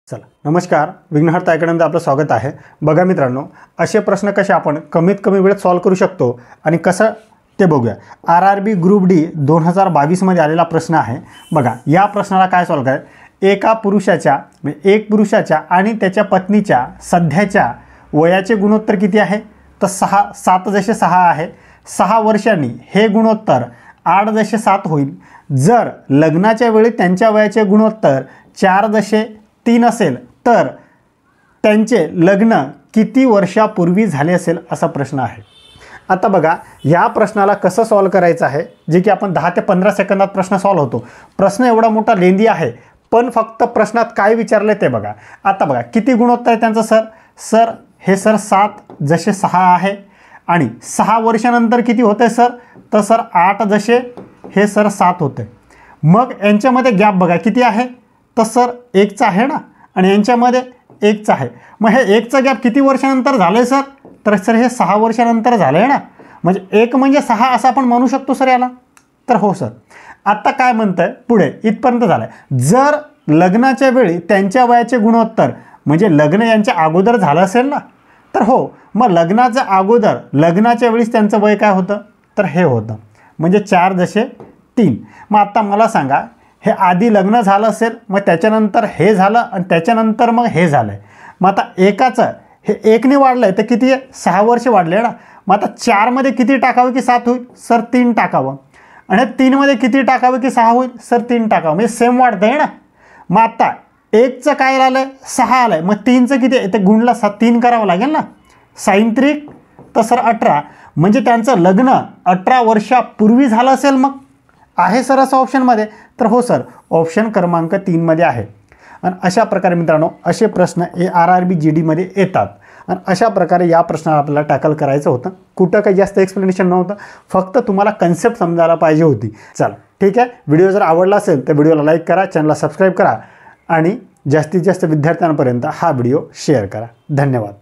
चला नमस्कार, विघ्नहर्ता अकॅडमीमध्ये आपलं स्वागत आहे। बघा मित्रांनो, असे प्रश्न कसे आपण कमीत कमी वेळेत सॉल्व करू शकतो आणि कसं ते बघूया। RRB ग्रुप डी 2022 मध्ये आलेला प्रश्न आहे। बघा या प्रश्नाला काय सॉल्व करायचं, एक पुरुषाच्या आणि त्याच्या पत्नीच्या सध्याच्या वयाचे गुणोत्तर किती आहे तर 7:6 आहे। 6 वर्षांनी हे गुणोत्तर 8:7 होईल। जर लग्नाच्या वेळी त्यांच्या वयाचे गुणोत्तर 4:3 असेल तर त्यांचे लग्न किती वर्षापूर्वी झाले असेल असा प्रश्न आहे। आता बघा या प्रश्नाला कसं सॉल्व करायचं आहे, जे की आपण 10 ते 15 सेकंदात प्रश्न सॉल्व होतो। प्रश्न एवढा मोठा लेंदी आहे, पण फक्त प्रश्नात काय विचारले ते बघा। आता बघा किती गुणोत्तर आहे त्यांचं सर हे 7:6 आहे आणि 6 वर्षानंतर किती होते तर 8:7 होते। मग यांच्यामध्ये गॅप बघा किती आहे तर 1चा आहे ना, आणि यांच्यामध्ये 1चा आहे। मग हे 1चा गॅप किती वर्षानंतर झाले तर हे 6 वर्षानंतर झाले ना, म्हणजे 1 म्हणजे 6 असं आपण म्हणू शकतो सर याला। तर हो सर। आता काय म्हणतंय पुढे इथपर्यंत झालंय। जर लग्नाच्या वेळी त्यांच्या वयाचे गुणोत्तर म्हणजे लग्न यांच्या अगोदर झालं असेल ना, तर हो मग लग्नाच्या अगोदर लग्नाच्या वेळीस त्यांचं वय काय होतं तर हे होतं म्हणजे 4:3। मग आता मला सांगा, हे आधी लग्न झालं असेल, मग त्याच्यानंतर हे झालं आणि त्याच्यानंतर मग हे झालं आहे। मग आता एकाचं हे 1ने वाढलं आहे तर किती आहे 6 वर्ष वाढले ना। मग आता 4मध्ये किती टाकावं की 7 होईल सर 3 टाकावं, आणि 3मध्ये किती टाकावं की 6 होईल सर 3 टाकावं, म्हणजे सेम वाढतं आहे ना। मग आता 1चं काय आलं 6 आलं आहे, मग 3चं किती आहे ते गुणला 3 करावं लागेल ना। 6 तर सर 18, म्हणजे त्यांचं लग्न 18 वर्षापूर्वी झालं असेल। मग आहे सर असं ऑप्शनमध्ये तर हो सर, ऑप्शन क्रमांक 3 मध्ये आहे। आणि अशा प्रकारे मित्रांनो असे प्रश्न RRB GD मध्ये येतात। आणि अशा प्रकारे या प्रश्नाला आपल्याला टॅकल करायचं होतं। कुठं काही जास्त एक्सप्लेनेशन नव्हतं, फक्त तुम्हाला कन्सेप्ट समजायला पाहिजे होती। चला ठीक आहे, व्हिडिओ जर आवडला असेल तर व्हिडिओला लाईक करा, चॅनलला सबस्क्राईब करा आणि जास्तीत जास्त विद्यार्थ्यांपर्यंत हा व्हिडिओ शेअर करा। धन्यवाद।